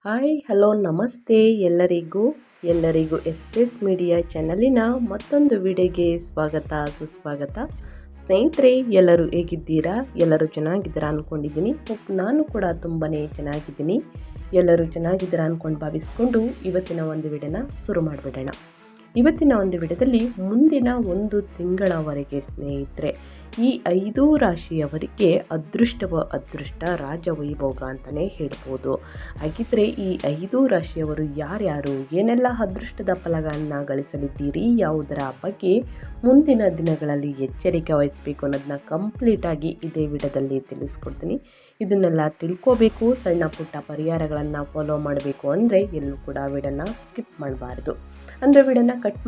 Hi hello ನಮಸ್ತೆ ಎಲ್ಲರಿಗೂ S media ಚಾನಲಿನ ಮತ್ತೊಂದು ವಿಡಿಯೋಗೆ ಸ್ವಾಗತ ಸುಸ್ವಾಗತ. ಸ್ನೇಹಿತರೆ, ಎಲ್ಲರೂ ಹೇಗಿದ್ದೀರಾ? ಎಲ್ಲರೂ ಚೆನ್ನಾಗಿದ್ದೀರಾ ಅಂದ್ಕೊಂಡಿದ್ದೀನಿ. ನಾನು ಕೂಡ ತುಂಬಾ ಚೆನ್ನಾಗಿದ್ದೀನಿ. ಎಲ್ಲರೂ ಚೆನ್ನಾಗಿದ್ದೀರಾ ಅಂದ್ಕೊಂಡು ಭಾವಿಸ್ಕೊಂಡು ಇವತ್ತಿನ ಒಂದು ವಿಡಿಯೋನ ಶುರು ಮಾಡಿಬಿಡೋಣ. ಇವತ್ತಿನ ಒಂದು ವಿಡಿಯೋದಲ್ಲಿ ಮುಂದಿನ ಒಂದು ತಿಂಗಳವರೆಗೆ ಸ್ನೇಹಿತರೆ ಈ 5 ರಾಶಿಯವರಿಗೆ ಅದೃಷ್ಟ ರಾಜವೈಭೋಗ ಅಂತಲೇ ಹೇಳ್ಬೋದು. ಹಾಗಿದ್ರೆ ಈ 5 ರಾಶಿಯವರು ಯಾರ್ಯಾರು, ಏನೆಲ್ಲ ಅದೃಷ್ಟದ ಫಲಗಳನ್ನು ಗಳಿಸಲಿದ್ದೀರಿ, ಯಾವುದರ ಬಗ್ಗೆ ಮುಂದಿನ ದಿನಗಳಲ್ಲಿ ಎಚ್ಚರಿಕೆ ವಹಿಸಬೇಕು ಅನ್ನೋದನ್ನ ಕಂಪ್ಲೀಟಾಗಿ ಇದೇ ವಿಡಿಯೋದಲ್ಲಿ ತಿಳಿಸ್ಕೊಡ್ತೀನಿ. ಇದನ್ನೆಲ್ಲ ತಿಳ್ಕೋಬೇಕು, ಸಣ್ಣ ಪುಟ್ಟ ಪರಿಹಾರಗಳನ್ನು ಫಾಲೋ ಮಾಡಬೇಕು ಅಂದರೆ ಎಲ್ಲೂ ಕೂಡ ವಿಡಿಯೋನ ಸ್ಕಿಪ್ ಮಾಡಬಾರ್ದು. ಅಂದರೆ ವಿಡಿಯೋನ ಕಟ್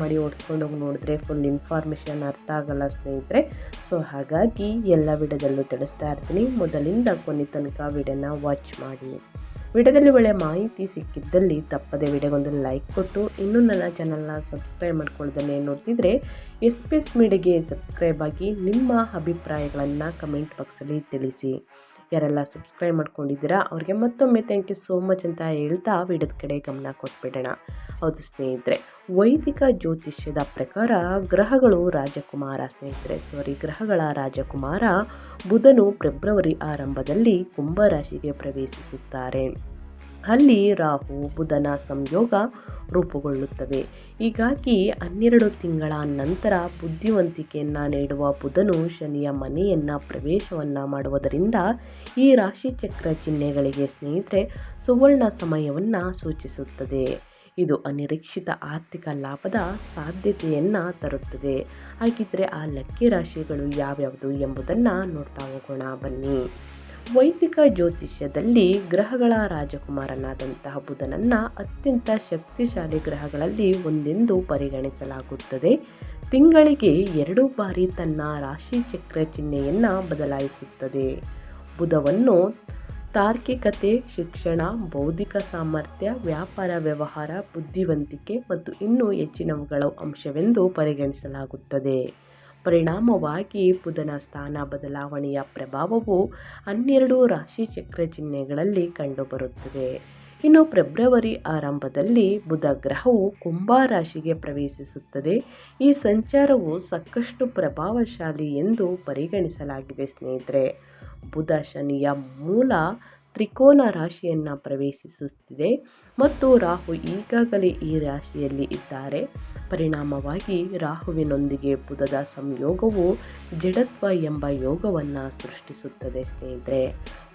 ಮಾಡಿ ಓಡಿಸ್ಕೊಂಡು ಹೋಗಿ ನೋಡಿದ್ರೆ ಫುಲ್ ಇನ್ಫಾರ್ಮೇಷನ್ ಅರ್ಥ ಆಗಲ್ಲ ಸ್ನೇಹಿತರೆ. ಸೊ ಹಾಗಾಗಿ ಎಲ್ಲ ವಿಡಿಯೋದಲ್ಲೂ ತಿಳಿಸ್ತಾ ಇರ್ತೀನಿ. ಮೊದಲಿಂದ ಕೊನೆ ತನಕ ವಿಡಿಯೋನ ವಾಚ್ ಮಾಡಿ. ವಿಡಿಯೋದಲ್ಲಿ ಒಳ್ಳೆಯ ಮಾಹಿತಿ ಸಿಕ್ಕಿದ್ದಲ್ಲಿ ತಪ್ಪದೆ ವಿಡಿಯೋಗೊಂದು ಲೈಕ್ ಕೊಟ್ಟು, ಇನ್ನೂ ನನ್ನ ಚಾನಲ್ನ ಸಬ್ಸ್ಕ್ರೈಬ್ ಮಾಡ್ಕೊಳ್ಳೋದನ್ನೇ ನೋಡ್ತಿದ್ರೆ ಎಸ್ ಮೀಡಿಯಾಗೆ ಸಬ್ಸ್ಕ್ರೈಬ್ ಆಗಿ ನಿಮ್ಮ ಅಭಿಪ್ರಾಯಗಳನ್ನು ಕಮೆಂಟ್ ಬಾಕ್ಸಲ್ಲಿ ತಿಳಿಸಿ. ಯಾರೆಲ್ಲ ಸಬ್ಸ್ಕ್ರೈಬ್ ಮಾಡ್ಕೊಂಡಿದ್ದೀರಾ ಅವ್ರಿಗೆ ಮತ್ತೊಮ್ಮೆ ಥ್ಯಾಂಕ್ ಯು ಸೋ ಮಚ್ ಅಂತ ಹೇಳ್ತಾ ವಿಡಿಯೋದ ಕಡೆ ಗಮನ ಕೊಟ್ಬಿಡೋಣ. ಹೌದು ಸ್ನೇಹಿತರೆ, ವೈದಿಕ ಜ್ಯೋತಿಷ್ಯದ ಪ್ರಕಾರ ಗ್ರಹಗಳ ರಾಜಕುಮಾರ ಬುಧನು ಫೆಬ್ರವರಿ ಆರಂಭದಲ್ಲಿ ಕುಂಭರಾಶಿಗೆ ಪ್ರವೇಶಿಸುತ್ತಾರೆ. ಅಲ್ಲಿ ರಾಹು ಬುಧನ ಸಂಯೋಗ ರೂಪುಗೊಳ್ಳುತ್ತವೆ. ಹೀಗಾಗಿ 12 ತಿಂಗಳ ನಂತರ ಬುದ್ಧಿವಂತಿಕೆಯನ್ನು ನೀಡುವ ಬುಧನು ಶನಿಯ ಮನೆಯನ್ನು ಪ್ರವೇಶವನ್ನು ಮಾಡುವುದರಿಂದ ಈ ರಾಶಿಚಕ್ರ ಚಿಹ್ನೆಗಳಿಗೆ ಸ್ನೇಹಿತರೆ ಸುವರ್ಣ ಸಮಯವನ್ನು ಸೂಚಿಸುತ್ತದೆ. ಇದು ಅನಿರೀಕ್ಷಿತ ಆರ್ಥಿಕ ಲಾಭದ ಸಾಧ್ಯತೆಯನ್ನು ತರುತ್ತದೆ. ಹಾಗಿದ್ರೆ ಆ ಲಕ್ಕಿ ರಾಶಿಗಳು ಯಾವ್ಯಾವುದು ಎಂಬುದನ್ನು ನೋಡ್ತಾ ಹೋಗೋಣ ಬನ್ನಿ. ವೈದಿಕ ಜ್ಯೋತಿಷ್ಯದಲ್ಲಿ ಗ್ರಹಗಳ ರಾಜಕುಮಾರನಾದಂತಹ ಬುಧನನ್ನು ಅತ್ಯಂತ ಶಕ್ತಿಶಾಲಿ ಗ್ರಹಗಳಲ್ಲಿ ಒಂದೆಂದು ಪರಿಗಣಿಸಲಾಗುತ್ತದೆ. ತಿಂಗಳಿಗೆ 2 ಬಾರಿ ತನ್ನ ರಾಶಿಚಕ್ರ ಚಿಹ್ನೆಯನ್ನು ಬದಲಾಯಿಸುತ್ತದೆ. ಬುಧವನ್ನು ತಾರ್ಕಿಕತೆ, ಶಿಕ್ಷಣ, ಬೌದ್ಧಿಕ ಸಾಮರ್ಥ್ಯ, ವ್ಯಾಪಾರ ವ್ಯವಹಾರ, ಬುದ್ಧಿವಂತಿಕೆ ಮತ್ತು ಇನ್ನೂ ಹೆಚ್ಚಿನವುಗಳ ಅಂಶವೆಂದು ಪರಿಗಣಿಸಲಾಗುತ್ತದೆ. ಪರಿಣಾಮವಾಗಿ ಬುಧನ ಸ್ಥಾನ ಬದಲಾವಣೆಯ ಪ್ರಭಾವವು 12 ರಾಶಿಚಕ್ರ ಚಿಹ್ನೆಗಳಲ್ಲಿ ಕಂಡುಬರುತ್ತದೆ. ಇನ್ನು ಫೆಬ್ರವರಿ ಆರಂಭದಲ್ಲಿ ಬುಧ ಗ್ರಹವು ಕುಂಭ ರಾಶಿಗೆ ಪ್ರವೇಶಿಸುತ್ತದೆ. ಈ ಸಂಚಾರವು ಸಾಕಷ್ಟು ಪ್ರಭಾವಶಾಲಿ ಎಂದು ಪರಿಗಣಿಸಲಾಗಿದೆ ಸ್ನೇಹಿತರೆ. ಬುಧ ಶನಿಯ ಮೂಲ ತ್ರಿಕೋನ ರಾಶಿಯನ್ನು ಪ್ರವೇಶಿಸುತ್ತಿದೆ ಮತ್ತು ರಾಹು ಈಗಾಗಲೇ ಈ ರಾಶಿಯಲ್ಲಿ ಇದ್ದಾರೆ. ಪರಿಣಾಮವಾಗಿ ರಾಹುವಿನೊಂದಿಗೆ ಬುಧದ ಸಂಯೋಗವು ಜಡತ್ವ ಎಂಬ ಯೋಗವನ್ನು ಸೃಷ್ಟಿಸುತ್ತದೆ ಸ್ನೇಹಿತರೆ.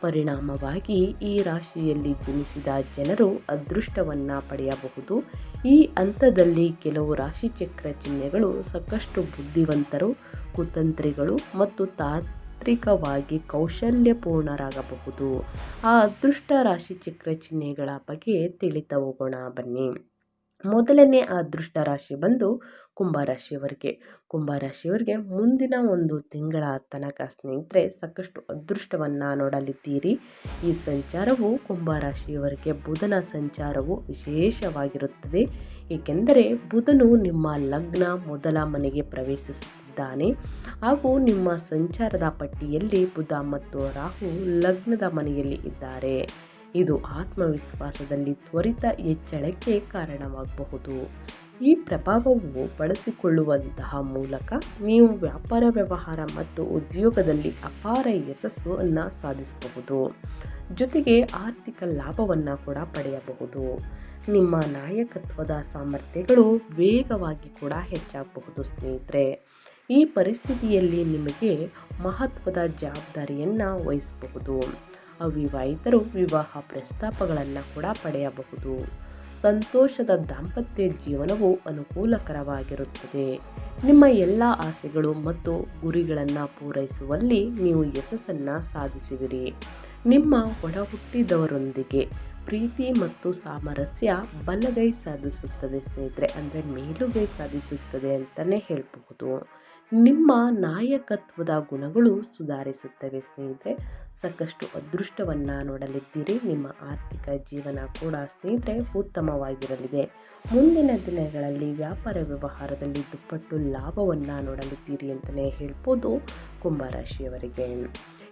ಪರಿಣಾಮವಾಗಿ ಈ ರಾಶಿಯಲ್ಲಿ ಜನಿಸಿದ ಜನರು ಅದೃಷ್ಟವನ್ನು ಪಡೆಯಬಹುದು. ಈ ಹಂತದಲ್ಲಿ ಕೆಲವು ರಾಶಿಚಕ್ರ ಚಿಹ್ನೆಗಳು ಸಾಕಷ್ಟು ಬುದ್ಧಿವಂತರು, ಕುತಂತ್ರಿಗಳು ಮತ್ತು ತಾಂತ್ರಿಕವಾಗಿ ಕೌಶಲ್ಯಪೂರ್ಣರಾಗಬಹುದು. ಆ ಅದೃಷ್ಟ ರಾಶಿಚಕ್ರ ಚಿಹ್ನೆಗಳ ಬಗ್ಗೆ ತಿಳಿತಾ ಹೋಗೋಣ ಬನ್ನಿ. ಮೊದಲನೇ ಅದೃಷ್ಟ ರಾಶಿ ಬಂದು ಕುಂಭರಾಶಿಯವರಿಗೆ ಮುಂದಿನ ಒಂದು ತಿಂಗಳ ತನಕ ಸ್ನೇಹಿತರೆ ಸಾಕಷ್ಟು ಅದೃಷ್ಟವನ್ನು ನೋಡಲಿದ್ದೀರಿ. ಈ ಸಂಚಾರವು ಕುಂಭರಾಶಿಯವರಿಗೆ ಬುಧನ ಸಂಚಾರವು ವಿಶೇಷವಾಗಿರುತ್ತದೆ. ಏಕೆಂದರೆ ಬುಧನು ನಿಮ್ಮ ಲಗ್ನ ಮೊದಲ ಮನೆಗೆ ಪ್ರವೇಶಿಸುತ್ತಿದ್ದಾನೆ ಹಾಗೂ ನಿಮ್ಮ ಸಂಚಾರದ ಪಟ್ಟಿಯಲ್ಲಿ ಬುಧ ಮತ್ತು ರಾಹು ಲಗ್ನದ ಮನೆಯಲ್ಲಿ ಇದ್ದಾರೆ. ಇದು ಆತ್ಮವಿಶ್ವಾಸದಲ್ಲಿ ತ್ವರಿತ ಹೆಚ್ಚಳಕ್ಕೆ ಕಾರಣವಾಗಬಹುದು. ಈ ಪ್ರಭಾವವು ಬಳಸಿಕೊಳ್ಳುವಂತಹ ಮೂಲಕ ನೀವು ವ್ಯಾಪಾರ ವ್ಯವಹಾರ ಮತ್ತು ಉದ್ಯೋಗದಲ್ಲಿ ಅಪಾರ ಯಶಸ್ಸನ್ನು ಸಾಧಿಸಬಹುದು. ಜೊತೆಗೆ ಆರ್ಥಿಕ ಲಾಭವನ್ನು ಕೂಡ ಪಡೆಯಬಹುದು. ನಿಮ್ಮ ನಾಯಕತ್ವದ ಸಾಮರ್ಥ್ಯಗಳು ವೇಗವಾಗಿ ಕೂಡ ಹೆಚ್ಚಾಗಬಹುದು ಸ್ನೇಹಿತರೆ. ಈ ಪರಿಸ್ಥಿತಿಯಲ್ಲಿ ನಿಮಗೆ ಮಹತ್ವದ ಜವಾಬ್ದಾರಿಯನ್ನು ವಹಿಸಬಹುದು. ಅವಿವಾಹಿತರು ವಿವಾಹ ಪ್ರಸ್ತಾಪಗಳನ್ನು ಕೂಡ ಪಡೆಯಬಹುದು. ಸಂತೋಷದ ದಾಂಪತ್ಯ ಜೀವನವು ಅನುಕೂಲಕರವಾಗಿರುತ್ತದೆ. ನಿಮ್ಮ ಎಲ್ಲ ಆಸೆಗಳು ಮತ್ತು ಗುರಿಗಳನ್ನು ಪೂರೈಸುವಲ್ಲಿ ನೀವು ಯಶಸ್ಸನ್ನು ಸಾಧಿಸುವಿರಿ. ನಿಮ್ಮ ಒಡ ಹುಟ್ಟಿದವರೊಂದಿಗೆ ಪ್ರೀತಿ ಮತ್ತು ಸಾಮರಸ್ಯ ಬಲಗೈ ಸಾಧಿಸುತ್ತದೆ ಸ್ನೇಹಿತರೆ, ಅಂದರೆ ಮೇಲುಗೈ ಸಾಧಿಸುತ್ತದೆ ಅಂತಲೇ ಹೇಳಬಹುದು. ನಿಮ್ಮ ನಾಯಕತ್ವದ ಗುಣಗಳು ಸುಧಾರಿಸುತ್ತವೆ ಸ್ನೇಹಿತರೆ. ಸಾಕಷ್ಟು ಅದೃಷ್ಟವನ್ನು ನೋಡಲಿದ್ದೀರಿ. ನಿಮ್ಮ ಆರ್ಥಿಕ ಜೀವನ ಕೂಡ ಸ್ನೇಹಿತರೆ ಉತ್ತಮವಾಗಿರಲಿದೆ. ಮುಂದಿನ ದಿನಗಳಲ್ಲಿ ವ್ಯಾಪಾರ ವ್ಯವಹಾರದಲ್ಲಿ ದುಪ್ಪಟ್ಟು ಲಾಭವನ್ನು ನೋಡಲಿದ್ದೀರಿ ಅಂತಲೇ ಹೇಳ್ಬೋದು ಕುಂಭರಾಶಿಯವರಿಗೆ.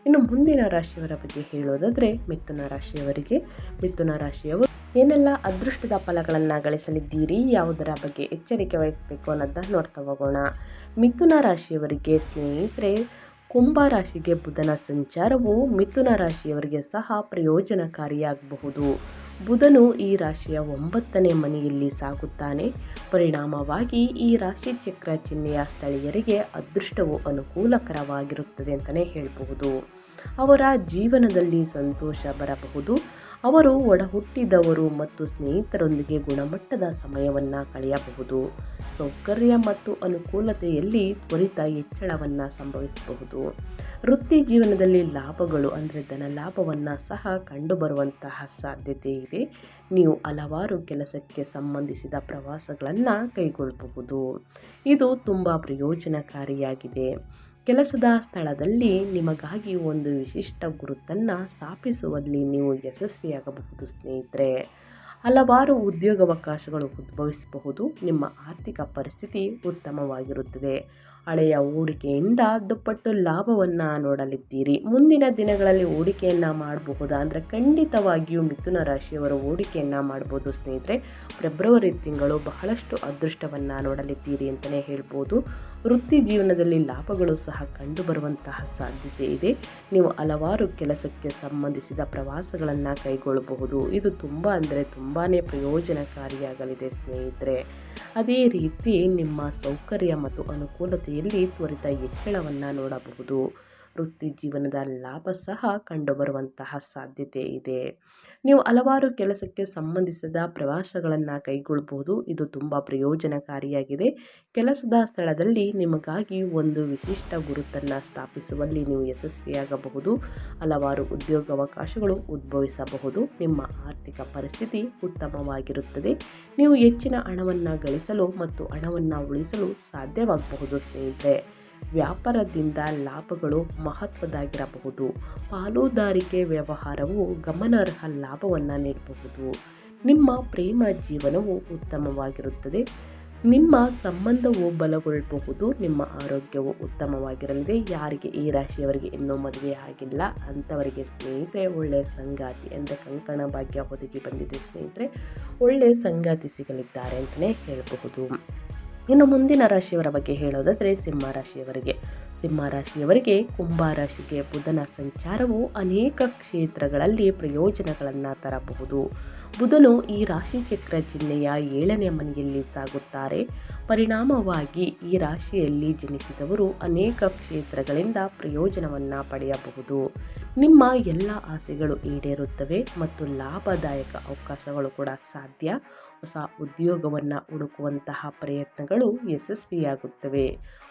ಇನ್ನು ಮುಂದಿನ ರಾಶಿಯವರ ಬಗ್ಗೆ ಹೇಳೋದಾದರೆ ಮಿಥುನ ರಾಶಿಯವರಿಗೆ. ಮಿಥುನ ರಾಶಿಯವರು ಏನೆಲ್ಲ ಅದೃಷ್ಟದ ಫಲಗಳನ್ನು ಗಳಿಸಲಿದ್ದೀರಿ, ಯಾವುದರ ಬಗ್ಗೆ ಎಚ್ಚರಿಕೆ ವಹಿಸಬೇಕು ಅನ್ನೋದನ್ನ ನೋಡ್ತಾ ಹೋಗೋಣ. ಮಿಥುನ ರಾಶಿಯವರಿಗೆ ಸ್ನೇಹಿತರೆ, ಕುಂಭ ರಾಶಿಗೆ ಬುಧನ ಸಂಚಾರವು ಮಿಥುನ ರಾಶಿಯವರಿಗೆ ಸಹ ಪ್ರಯೋಜನಕಾರಿಯಾಗಬಹುದು. ಬುಧನು ಈ ರಾಶಿಯ 9ನೇ ಮನೆಯಲ್ಲಿ ಸಾಗುತ್ತಾನೆ. ಪರಿಣಾಮವಾಗಿ ಈ ರಾಶಿ ಚಕ್ರ ಚಿಹ್ನೆಯ ಸ್ಥಳೀಯರಿಗೆ ಅದೃಷ್ಟವು ಅನುಕೂಲಕರವಾಗಿರುತ್ತದೆ ಅಂತಲೇ ಹೇಳಬಹುದು. ಅವರ ಜೀವನದಲ್ಲಿ ಸಂತೋಷ ಬರಬಹುದು. ಅವರು ಒಡ ಹುಟ್ಟಿದವರು ಮತ್ತು ಸ್ನೇಹಿತರೊಂದಿಗೆ ಗುಣಮಟ್ಟದ ಸಮಯವನ್ನು ಕಳೆಯಬಹುದು. ಸೌಕರ್ಯ ಮತ್ತು ಅನುಕೂಲತೆಯಲ್ಲಿ ತ್ವರಿತ ಹೆಚ್ಚಳವನ್ನು ಸಂಭವಿಸಬಹುದು. ವೃತ್ತಿ ಜೀವನದಲ್ಲಿ ಲಾಭಗಳು ಅಂದರೆ ಧನ ಲಾಭವನ್ನು ಸಹ ಕಂಡುಬರುವಂತಹ ಸಾಧ್ಯತೆ ಇದೆ. ನೀವು ಹಲವಾರು ಕೆಲಸಕ್ಕೆ ಸಂಬಂಧಿಸಿದ ಪ್ರವಾಸಗಳನ್ನು ಕೈಗೊಳ್ಳಬಹುದು. ಇದು ತುಂಬ ಪ್ರಯೋಜನಕಾರಿಯಾಗಿದೆ. ಕೆಲಸದ ಸ್ಥಳದಲ್ಲಿ ನಿಮಗಾಗಿ ಒಂದು ವಿಶಿಷ್ಟ ಗುರುತನ್ನು ಸ್ಥಾಪಿಸುವಲ್ಲಿ ನೀವು ಯಶಸ್ವಿಯಾಗಬಹುದು ಸ್ನೇಹಿತರೆ. ಹಲವಾರು ಉದ್ಯೋಗಾವಕಾಶಗಳು ಉದ್ಭವಿಸಬಹುದು. ನಿಮ್ಮ ಆರ್ಥಿಕ ಪರಿಸ್ಥಿತಿ ಉತ್ತಮವಾಗಿರುತ್ತದೆ. ಹಳೆಯ ಹೂಡಿಕೆಯಿಂದ ದುಪ್ಪಟ್ಟು ಲಾಭವನ್ನು ನೋಡಲಿದ್ದೀರಿ. ಮುಂದಿನ ದಿನಗಳಲ್ಲಿ ಹೂಡಿಕೆಯನ್ನು ಮಾಡಬಹುದಾ ಅಂದರೆ ಖಂಡಿತವಾಗಿಯೂ ಮಿಥುನ ರಾಶಿಯವರು ಹೂಡಿಕೆಯನ್ನು ಮಾಡ್ಬೋದು ಸ್ನೇಹಿತರೆ. ಫೆಬ್ರವರಿ ತಿಂಗಳು ಬಹಳಷ್ಟು ಅದೃಷ್ಟವನ್ನು ನೋಡಲಿದ್ದೀರಿ ಅಂತಲೇ ಹೇಳ್ಬೋದು. ವೃತ್ತಿ ಜೀವನದಲ್ಲಿ ಲಾಭಗಳು ಸಹ ಕಂಡುಬರುವಂತಹ ಸಾಧ್ಯತೆ ಇದೆ. ನೀವು ಹಲವಾರು ಕೆಲಸಕ್ಕೆ ಸಂಬಂಧಿಸಿದ ಪ್ರವಾಸಗಳನ್ನು ಕೈಗೊಳ್ಳಬಹುದು. ಇದು ತುಂಬ ಅಂದರೆ ತುಂಬಾ ಪ್ರಯೋಜನಕಾರಿಯಾಗಲಿದೆ ಸ್ನೇಹಿತರೆ. ಅದೇ ರೀತಿ ನಿಮ್ಮ ಸೌಕರ್ಯ ಮತ್ತು ಅನುಕೂಲತೆಯಲ್ಲಿ ತ್ವರಿತ ಹೆಚ್ಚಳವನ್ನು ನೋಡಬಹುದು. ವೃತ್ತಿ ಜೀವನದ ಲಾಭ ಸಹ ಕಂಡುಬರುವಂತಹ ಸಾಧ್ಯತೆ ಇದೆ. ನೀವು ಹಲವಾರು ಕೆಲಸಕ್ಕೆ ಸಂಬಂಧಿಸಿದ ಪ್ರವಾಸಗಳನ್ನು ಕೈಗೊಳ್ಳಬಹುದು. ಇದು ತುಂಬ ಪ್ರಯೋಜನಕಾರಿಯಾಗಿದೆ. ಕೆಲಸದ ಸ್ಥಳದಲ್ಲಿ ನಿಮಗಾಗಿ ಒಂದು ವಿಶಿಷ್ಟ ಗುರುತನ್ನು ಸ್ಥಾಪಿಸುವಲ್ಲಿ ನೀವು ಯಶಸ್ವಿಯಾಗಬಹುದು. ಹಲವಾರು ಉದ್ಯೋಗಾವಕಾಶಗಳು ಉದ್ಭವಿಸಬಹುದು. ನಿಮ್ಮ ಆರ್ಥಿಕ ಪರಿಸ್ಥಿತಿ ಉತ್ತಮವಾಗಿರುತ್ತದೆ. ನೀವು ಹೆಚ್ಚಿನ ಹಣವನ್ನು ಗಳಿಸಲು ಮತ್ತು ಹಣವನ್ನು ಉಳಿಸಲು ಸಾಧ್ಯವಾಗಬಹುದು ಸ್ನೇಹಿತರೆ. ವ್ಯಾಪಾರದಿಂದ ಲಾಭಗಳು ಮಹತ್ವದಾಗಿರಬಹುದು. ಪಾಲುದಾರಿಕೆ ವ್ಯವಹಾರವು ಗಮನಾರ್ಹ ಲಾಭವನ್ನು ನೀಡಬಹುದು. ನಿಮ್ಮ ಪ್ರೇಮ ಜೀವನವು ಉತ್ತಮವಾಗಿರುತ್ತದೆ. ನಿಮ್ಮ ಸಂಬಂಧವು ಬಲಗೊಳ್ಳಬಹುದು. ನಿಮ್ಮ ಆರೋಗ್ಯವು ಉತ್ತಮವಾಗಿರಲಿದೆ. ಯಾರಿಗೆ ಈ ರಾಶಿಯವರಿಗೆ ಇನ್ನೂ ಮದುವೆ ಆಗಿಲ್ಲ ಅಂಥವರಿಗೆ ಸ್ನೇಹಿತರೆ ಒಳ್ಳೆಯ ಸಂಗಾತಿ ಅಂದರೆ ಕಂಕಣ ಭಾಗ್ಯ ಒದಗಿ ಬಂದಿದೆ ಸ್ನೇಹಿತರೆ. ಒಳ್ಳೆಯ ಸಂಗಾತಿ ಸಿಗಲಿದ್ದಾರೆ ಅಂತಲೇ ಹೇಳಬಹುದು. ಇನ್ನು ಮುಂದಿನ ರಾಶಿಯವರ ಬಗ್ಗೆ ಹೇಳೋದಾದರೆ ಸಿಂಹರಾಶಿಯವರಿಗೆ ಕುಂಭ ರಾಶಿಗೆ ಬುಧನ ಸಂಚಾರವು ಅನೇಕ ಕ್ಷೇತ್ರಗಳಲ್ಲಿ ಪ್ರಯೋಜನಗಳನ್ನು ತರಬಹುದು. ಬುಧನು ಈ ರಾಶಿ ಚಕ್ರ ಚಿಹ್ನೆಯ 7ನೇ ಮನೆಯಲ್ಲಿ ಸಾಗುತ್ತಾರೆ. ಪರಿಣಾಮವಾಗಿ ಈ ರಾಶಿಯಲ್ಲಿ ಜನಿಸಿದವರು ಅನೇಕ ಕ್ಷೇತ್ರಗಳಿಂದ ಪ್ರಯೋಜನವನ್ನು ಪಡೆಯಬಹುದು. ನಿಮ್ಮ ಎಲ್ಲ ಆಸೆಗಳು ಈಡೇರುತ್ತವೆ ಮತ್ತು ಲಾಭದಾಯಕ ಅವಕಾಶಗಳು ಕೂಡ ಸಾಧ್ಯ. ಹೊಸ ಉದ್ಯೋಗವನ್ನು ಹುಡುಕುವಂತಹ ಪ್ರಯತ್ನಗಳು ಯಶಸ್ವಿಯಾಗುತ್ತವೆ.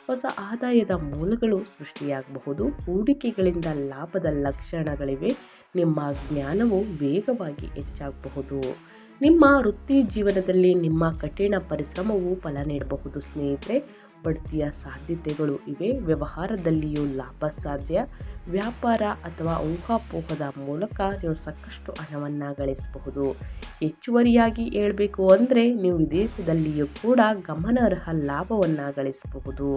ಹೊಸ ಆದಾಯದ ಮೂಲಗಳು ಸೃಷ್ಟಿಯಾಗಬಹುದು. ಹೂಡಿಕೆಗಳಿಂದ ಲಾಭದ ಲಕ್ಷಣಗಳಿವೆ. ನಿಮ್ಮ ಜ್ಞಾನವು ವೇಗವಾಗಿ ಹೆಚ್ಚಾಗಬಹುದು. ನಿಮ್ಮ ವೃತ್ತಿ ಜೀವನದಲ್ಲಿ ನಿಮ್ಮ ಕಠಿಣ ಪರಿಶ್ರಮವು ಫಲ ನೀಡಬಹುದು ಸ್ನೇಹಿತರೆ. ಬಡ್ತಿಯ ಸಾಧ್ಯತೆಗಳು ಇವೆ. ವ್ಯವಹಾರದಲ್ಲಿಯೂ ಲಾಭ ಸಾಧ್ಯ. ವ್ಯಾಪಾರ ಅಥವಾ ಊಹಾಪೋಹದ ಮೂಲಕ ನೀವು ಸಾಕಷ್ಟು ಹಣವನ್ನು ಗಳಿಸಬಹುದು. ಹೆಚ್ಚುವರಿಯಾಗಿ ಹೇಳಬೇಕು ಅಂದರೆ ನೀವು ವಿದೇಶದಲ್ಲಿಯೂ ಕೂಡ ಗಮನಾರ್ಹ ಲಾಭವನ್ನು ಗಳಿಸಬಹುದು.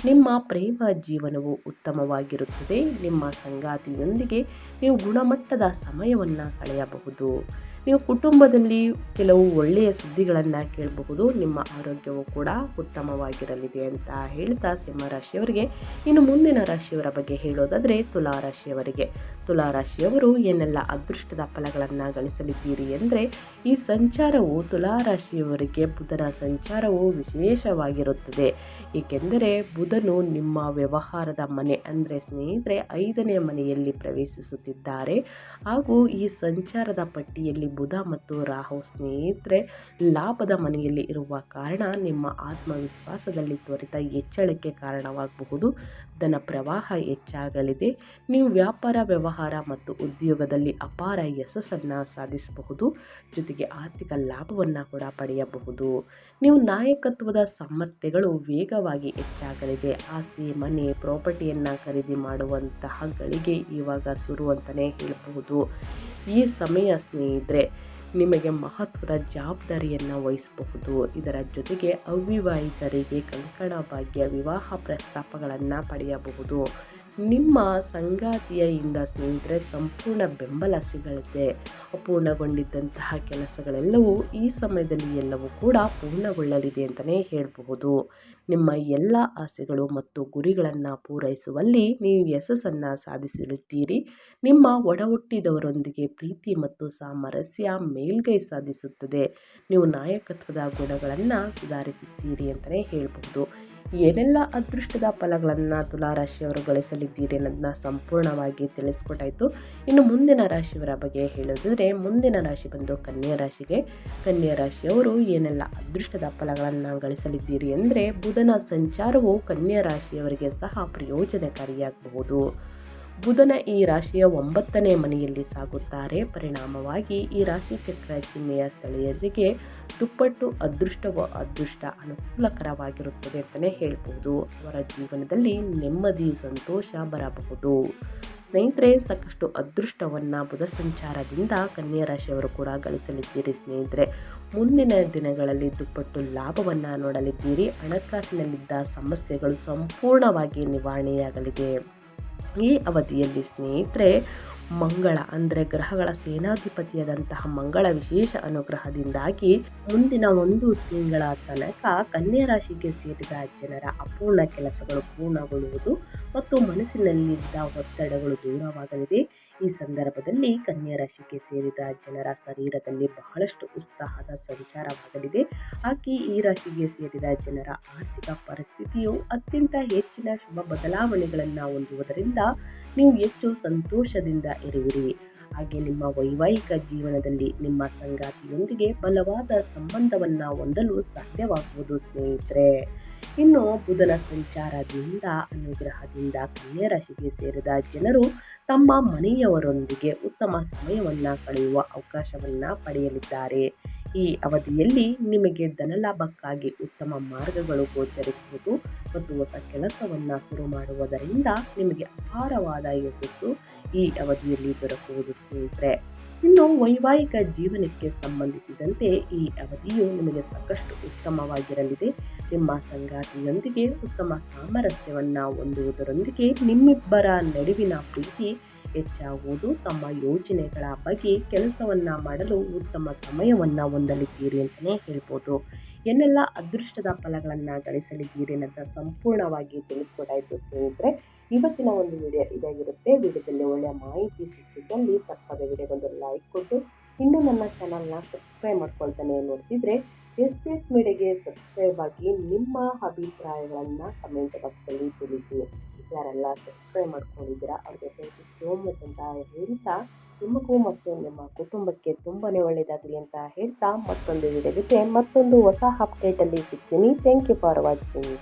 ನಿಮ್ಮ ಪ್ರೇಮ ಜೀವನವು ಉತ್ತಮವಾಗಿರುತ್ತದೆ. ನಿಮ್ಮ ಸಂಗಾತಿಯೊಂದಿಗೆ ನೀವು ಗುಣಮಟ್ಟದ ಸಮಯವನ್ನು ಕಳೆಯಬಹುದು. ನೀವು ಕುಟುಂಬದಲ್ಲಿ ಕೆಲವು ಒಳ್ಳೆಯ ಸುದ್ದಿಗಳನ್ನು ಕೇಳಬಹುದು. ನಿಮ್ಮ ಆರೋಗ್ಯವು ಕೂಡ ಉತ್ತಮವಾಗಿರಲಿದೆ ಅಂತ ಹೇಳ್ತಾ ಸಿಂಹರಾಶಿಯವರಿಗೆ ಇನ್ನು ಮುಂದಿನ ರಾಶಿಯವರ ಬಗ್ಗೆ ಹೇಳೋದಾದರೆ ತುಲಾರಾಶಿಯವರು ಏನೆಲ್ಲ ಅದೃಷ್ಟದ ಫಲಗಳನ್ನು ಗಳಿಸಲಿದ್ದೀರಿ ಅಂದರೆ ಈ ಸಂಚಾರವು ತುಲಾರಾಶಿಯವರಿಗೆ ಬುಧನ ಸಂಚಾರವು ವಿಶೇಷವಾಗಿರುತ್ತದೆ. ಏಕೆಂದರೆ ಬುಧನು ನಿಮ್ಮ ವ್ಯವಹಾರದ ಮನೆ ಅಂದರೆ ಸ್ನೇಹಿತರೆ 5ನೇ ಮನೆಯಲ್ಲಿ ಪ್ರವೇಶಿಸುತ್ತಿದ್ದಾರೆ. ಹಾಗೂ ಈ ಸಂಚಾರದ ಪಟ್ಟಿಯಲ್ಲಿ ಬುಧ ಮತ್ತು ರಾಹು ಸ್ನೇಹಿತರೆ ಲಾಭದ ಮನೆಯಲ್ಲಿ ಇರುವ ಕಾರಣ ನಿಮ್ಮ ಆತ್ಮವಿಶ್ವಾಸದಲ್ಲಿ ತ್ವರಿತ ಹೆಚ್ಚಳಕ್ಕೆ ಕಾರಣವಾಗಬಹುದು. ಧನ ಪ್ರವಾಹ ಹೆಚ್ಚಾಗಲಿದೆ. ನೀವು ವ್ಯಾಪಾರ ವ್ಯವಹಾರ ಮತ್ತು ಉದ್ಯೋಗದಲ್ಲಿ ಅಪಾರ ಯಶಸ್ಸನ್ನು ಸಾಧಿಸಬಹುದು. ಜೊತೆಗೆ ಆರ್ಥಿಕ ಲಾಭವನ್ನು ಕೂಡ ಪಡೆಯಬಹುದು. ನೀವು ನಾಯಕತ್ವದ ಸಾಮರ್ಥ್ಯಗಳು ವೇಗವಾಗಿ ಹೆಚ್ಚಾಗಲಿದೆ. ಆಸ್ತಿ ಮನೆ ಪ್ರಾಪರ್ಟಿಯನ್ನು ಖರೀದಿ ಮಾಡುವಂತಹ ಗಳಿಗೆ ಇವಾಗ ಶುರು ಅಂತಲೇ ಹೇಳಬಹುದು. ಈ ಸಮಯ ಸ್ನೇಹಿತರೆ ನಿಮಗೆ ಮಹತ್ವದ ಜವಾಬ್ದಾರಿಯನ್ನು ವಹಿಸಬಹುದು. ಇದರ ಜೊತೆಗೆ ಅವಿವಾಹಿತರಿಗೆ ಕಂಕಣ ಭಾಗ್ಯ ವಿವಾಹ ಪ್ರಸ್ತಾಪಗಳನ್ನು ಪಡೆಯಬಹುದು. ನಿಮ್ಮ ಸಂಗಾತಿಯಿಂದ ಸ್ನೇಹಿತರೆ ಸಂಪೂರ್ಣ ಬೆಂಬಲ ಸಿಗಲಿದೆ. ಅಪೂರ್ಣಗೊಂಡಿದ್ದಂತಹ ಕೆಲಸಗಳೆಲ್ಲವೂ ಈ ಸಮಯದಲ್ಲಿ ಎಲ್ಲವೂ ಕೂಡ ಪೂರ್ಣಗೊಳ್ಳಲಿದೆ ಅಂತಲೇ ಹೇಳಬಹುದು. ನಿಮ್ಮ ಎಲ್ಲ ಆಸೆಗಳು ಮತ್ತು ಗುರಿಗಳನ್ನು ಪೂರೈಸುವಲ್ಲಿ ನೀವು ಯಶಸ್ಸನ್ನು ಸಾಧಿಸಲಿದ್ದೀರಿ. ನಿಮ್ಮ ಒಡಹುಟ್ಟಿದವರೊಂದಿಗೆ ಪ್ರೀತಿ ಮತ್ತು ಸಾಮರಸ್ಯ ಮೇಲ್ಗೈ ಸಾಧಿಸುತ್ತದೆ. ನೀವು ನಾಯಕತ್ವದ ಗುಣಗಳನ್ನು ಸುಧಾರಿಸುತ್ತೀರಿ ಅಂತಲೇ ಹೇಳಬಹುದು. ಏನೆಲ್ಲ ಅದೃಷ್ಟದ ಫಲಗಳನ್ನು ತುಲಾರಾಶಿಯವರು ಗಳಿಸಲಿದ್ದೀರಿ ಅನ್ನೋದನ್ನ ಸಂಪೂರ್ಣವಾಗಿ ತಿಳಿಸ್ಕೊಟ್ಟಾಯಿತು. ಇನ್ನು ಮುಂದಿನ ರಾಶಿಯವರ ಬಗ್ಗೆ ಹೇಳೋದಿದ್ರೆ ಮುಂದಿನ ರಾಶಿ ಬಂದು ಕನ್ಯಾ ರಾಶಿಗೆ. ಕನ್ಯಾ ರಾಶಿಯವರು ಏನೆಲ್ಲ ಅದೃಷ್ಟದ ಫಲಗಳನ್ನು ಗಳಿಸಲಿದ್ದೀರಿ ಅಂದರೆ ಬುಧನ ಸಂಚಾರವು ಕನ್ಯಾ ರಾಶಿಯವರಿಗೆ ಸಹ ಪ್ರಯೋಜನಕಾರಿಯಾಗಬಹುದು. ಬುಧನ ಈ ರಾಶಿಯ 9ನೇ ಮನೆಯಲ್ಲಿ ಸಾಗುತ್ತಾರೆ. ಪರಿಣಾಮವಾಗಿ ಈ ರಾಶಿ ಚಕ್ರ ಚಿಹ್ನೆಯ ಸ್ಥಳೀಯರಿಗೆ ದುಪ್ಪಟ್ಟು ಅದೃಷ್ಟ ಅನುಕೂಲಕರವಾಗಿರುತ್ತದೆ ಅಂತಲೇ ಹೇಳ್ಬೋದು. ಅವರ ಜೀವನದಲ್ಲಿ ನೆಮ್ಮದಿ ಸಂತೋಷ ಬರಬಹುದು. ಸ್ನೇಹಿತರೆ, ಸಾಕಷ್ಟು ಅದೃಷ್ಟವನ್ನು ಬುಧ ಸಂಚಾರದಿಂದ ಕನ್ಯಾ ರಾಶಿಯವರು ಕೂಡ ಗಳಿಸಲಿದ್ದೀರಿ. ಸ್ನೇಹಿತರೆ, ಮುಂದಿನ ದಿನಗಳಲ್ಲಿ ದುಪ್ಪಟ್ಟು ಲಾಭವನ್ನು ನೋಡಲಿದ್ದೀರಿ. ಹಣಕಾಸಿನಲ್ಲಿದ್ದ ಸಮಸ್ಯೆಗಳು ಸಂಪೂರ್ಣವಾಗಿ ನಿವಾರಣೆಯಾಗಲಿದೆ. ಈ ಅವಧಿಯಲ್ಲಿ ಸ್ನೇಹಿತರೆ ಮಂಗಳ ಅಂದರೆ ಗ್ರಹಗಳ ಸೇನಾಧಿಪತಿಯಾದಂತಹ ಮಂಗಳ ವಿಶೇಷ ಅನುಗ್ರಹದಿಂದಾಗಿ ಮುಂದಿನ 1 ತಿಂಗಳ ತನಕ ಕನ್ಯಾ ರಾಶಿಗೆ ಸೇರಿದ ಜನರ ಅಪೂರ್ಣ ಕೆಲಸಗಳು ಪೂರ್ಣಗೊಳ್ಳುವುದು ಮತ್ತು ಮನಸ್ಸಿನಲ್ಲಿದ್ದ ಒತ್ತಡಗಳು ದೂರವಾಗಲಿದೆ. ಈ ಸಂದರ್ಭದಲ್ಲಿ ಕನ್ಯಾ ರಾಶಿಗೆ ಸೇರಿದ ಜನರ ಶರೀರದಲ್ಲಿ ಬಹಳಷ್ಟು ಉತ್ಸಾಹದ ಸಂಚಾರವಾಗಲಿದೆ. ಹಾಗೆ ಈ ರಾಶಿಗೆ ಸೇರಿದ ಜನರ ಆರ್ಥಿಕ ಪರಿಸ್ಥಿತಿಯು ಅತ್ಯಂತ ಹೆಚ್ಚಿನ ಶುಭ ಬದಲಾವಣೆಗಳನ್ನು ಹೊಂದುವುದರಿಂದ ನೀವು ಹೆಚ್ಚು ಸಂತೋಷದಿಂದ ಇರುವಿರಿ. ಹಾಗೆ ನಿಮ್ಮ ವೈವಾಹಿಕ ಜೀವನದಲ್ಲಿ ನಿಮ್ಮ ಸಂಗಾತಿಯೊಂದಿಗೆ ಬಲವಾದ ಸಂಬಂಧವನ್ನು ಹೊಂದಲು ಸಾಧ್ಯವಾಗುವುದು. ಸ್ನೇಹಿತರೆ, ಇನ್ನು ಬುಧನ ಸಂಚಾರದಿಂದ ಅನುಗ್ರಹದಿಂದ ಕನ್ಯಾ ರಾಶಿಗೆ ಸೇರಿದ ಜನರು ತಮ್ಮ ಮನೆಯವರೊಂದಿಗೆ ಉತ್ತಮ ಸಮಯವನ್ನು ಕಳೆಯುವ ಅವಕಾಶವನ್ನು ಪಡೆಯಲಿದ್ದಾರೆ. ಈ ಅವಧಿಯಲ್ಲಿ ನಿಮಗೆ ಧನಲಾಭಕ್ಕಾಗಿ ಉತ್ತಮ ಮಾರ್ಗಗಳು ಗೋಚರಿಸುವುದು ಮತ್ತು ಹೊಸ ಕೆಲಸವನ್ನು ಶುರು ಮಾಡುವುದರಿಂದ ನಿಮಗೆ ಅಪಾರವಾದ ಯಶಸ್ಸು ಈ ಅವಧಿಯಲ್ಲಿ ದೊರಕುವುದು. ಸ್ನೇಹಿತರೆ, ಇನ್ನು ವೈವಾಹಿಕ ಜೀವನಕ್ಕೆ ಸಂಬಂಧಿಸಿದಂತೆ ಈ ಅವಧಿಯು ನಿಮಗೆ ಸಾಕಷ್ಟು ಉತ್ತಮವಾಗಿರಲಿದೆ. ನಿಮ್ಮ ಸಂಗಾತಿಯೊಂದಿಗೆ ಉತ್ತಮ ಸಾಮರಸ್ಯವನ್ನು ಹೊಂದುವುದರೊಂದಿಗೆ ನಿಮ್ಮಿಬ್ಬರ ನಡುವಿನ ಪ್ರೀತಿ ಹೆಚ್ಚಾಗುವುದು. ತಮ್ಮ ಯೋಜನೆಗಳ ಬಗ್ಗೆ ಕೆಲಸವನ್ನು ಮಾಡಲು ಉತ್ತಮ ಸಮಯವನ್ನು ಹೊಂದಲಿದ್ದೀರಿ ಅಂತಲೇ ಹೇಳ್ಬೋದು. ಏನೆಲ್ಲ ಅದೃಷ್ಟದ ಫಲಗಳನ್ನು ಗಳಿಸಲಿದ್ದೀರಿ ಅನ್ನೋದನ್ನ ಸಂಪೂರ್ಣವಾಗಿ ತಿಳಿಸ್ಕೊಟ್ಟಾಯಿತು. ಸ್ನೇಹಿತರೆ, ಇವತ್ತಿನ ಒಂದು ವಿಡಿಯೋ ಇದಾಗಿರುತ್ತೆ. ವಿಡಿಯೋದಲ್ಲಿ ಒಳ್ಳೆಯ ಮಾಹಿತಿ ಸಿಕ್ಕಿದ್ದಲ್ಲಿ ತಪ್ಪದೆ ವಿಡಿಯೋಗೊಂದು ಲೈಕ್ ಕೊಟ್ಟು ಇನ್ನೂ ನನ್ನ ಚಾನಲ್ನ ಸಬ್ಸ್ಕ್ರೈಬ್ ಮಾಡ್ಕೊಳ್ತಾನೆ ನೋಡ್ತಿದ್ರೆ SPS ಮೀಡಿಯಾಗೆ ಸಬ್ಸ್ಕ್ರೈಬ್ ಆಗಿ ನಿಮ್ಮ ಅಭಿಪ್ರಾಯಗಳನ್ನು ಕಮೆಂಟ್ ಬಾಕ್ಸಲ್ಲಿ ತಿಳಿಸಿ. ಯಾರೆಲ್ಲ ಸಬ್ಸ್ಕ್ರೈಬ್ ಮಾಡ್ಕೊಂಡಿದ್ದೀರಾ ಅವ್ರಿಗೆ ಥ್ಯಾಂಕ್ ಯು ಸೋ ಮಚ್ ಅಂತ ಹೇಳ್ತಾ ನಿಮಗೂ ಮತ್ತು ನಿಮ್ಮ ಕುಟುಂಬಕ್ಕೆ ತುಂಬಾ ಒಳ್ಳೆಯದಾಗಲಿ ಅಂತ ಹೇಳ್ತಾ ಮತ್ತೊಂದು ವಿಡಿಯೋ ಜೊತೆ ಮತ್ತೊಂದು ಹೊಸ ಅಪ್ಡೇಟಲ್ಲಿ ಸಿಗ್ತೀನಿ. Thank you for watching.